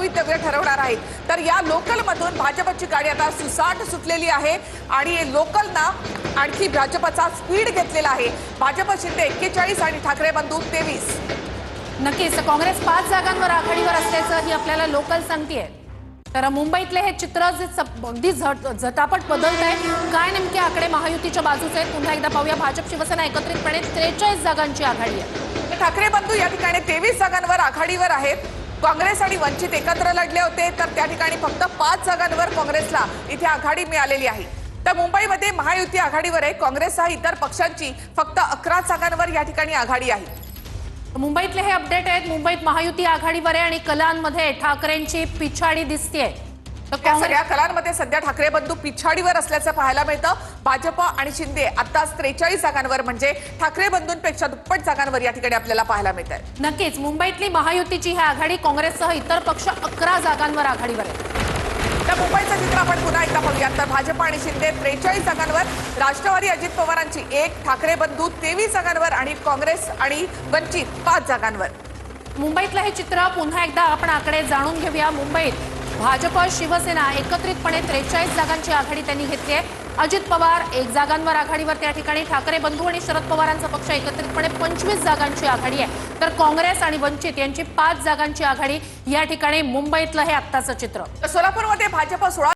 भवितव्य ठरवणार आहे। तर या लोकल मधून भाजपची गाडी आता सुसाट सुटलेली आहे आणि लोकल ना आणखी भाजपचा स्पीड घेतलेला आहे। भाजप शिंदे 41 आणि ठाकरे बंधू 23। नक्कीच काँग्रेस 5 जागांवर आघाडीवर असल्याचं ही आपल्याला लोकल सांगतेय। तर मुंबईतले हे चित्र जे अगदी झटापट बदलत आहे, काय नेमके आकडे महायुतीच्या बाजूचे आहेत पुन्हा एकदा पाहूया। भाजप शिवसेना एकत्रितपणे 43 जागांची आघाडी आहे। ठाकरे बंधू या ठिकाणी 23 जागांवर आघाडीवर आहेत। काँग्रेस आणि वंचित एकत्र लढले होते, तर त्या ठिकाणी फक्त 5 जागांवर काँग्रेसला इथे आघाडी मिळालेली आहे। तर मुंबईमध्ये महायुती आघाडीवर आहे, काँग्रेससह इतर पक्षांची फक्त 11 जागांवर या ठिकाणी आघाडी आहे। मुंबईतले हे अपडेट आहेत। मुंबईत महायुती आघाडीवर आहे आणि कलांमध्ये ठाकरेंची पिछाडी दिसतेय। तर सगळ्या कलांमध्ये सध्या ठाकरे बंधू पिछाडीवर असल्याचं पाहायला मिळतं। भाजप आणि शिंदे आताच 43 जागांवर म्हणजे ठाकरे बंधूंपेक्षा दुप्पट जागांवर या ठिकाणी आपल्याला पाहायला मिळत आहे। नक्कीच मुंबईतली महायुतीची ही आघाडी काँग्रेससह इतर पक्ष 11 जागांवर आघाडीवर आहे। तर मुंबईचं चित्र आपण पुन्हा एकदा पाहूया। तर भाजप आणि शिंदे 43 जागांवर, राष्ट्रवादी अजित पवारांची 1, ठाकरे बंधू 23 जागांवर आणि काँग्रेस आणि वंचित 5 जागांवर। मुंबईतलं हे चित्र पुन्हा एकदा आपण आकडे जाणून घेऊया। मुंबईत भाजप शिवसेना एकत्रितपणे 43 जागांची आघाडी त्यांनी घेतली आहे। अजित पवार 1 जागांवर आघाडीवर, त्या ठिकाणी ठाकरे बंधू आणि शरद पवारांचा पक्ष एकत्रितपणे 25 जागांची आघाडी आहे। तर काँग्रेस आणि वंचित यांची 5 जागांची आघाडी या ठिकाणी मुंबईतलं हे आत्ताचं चित्र। सोलापूरमध्ये भाजप 16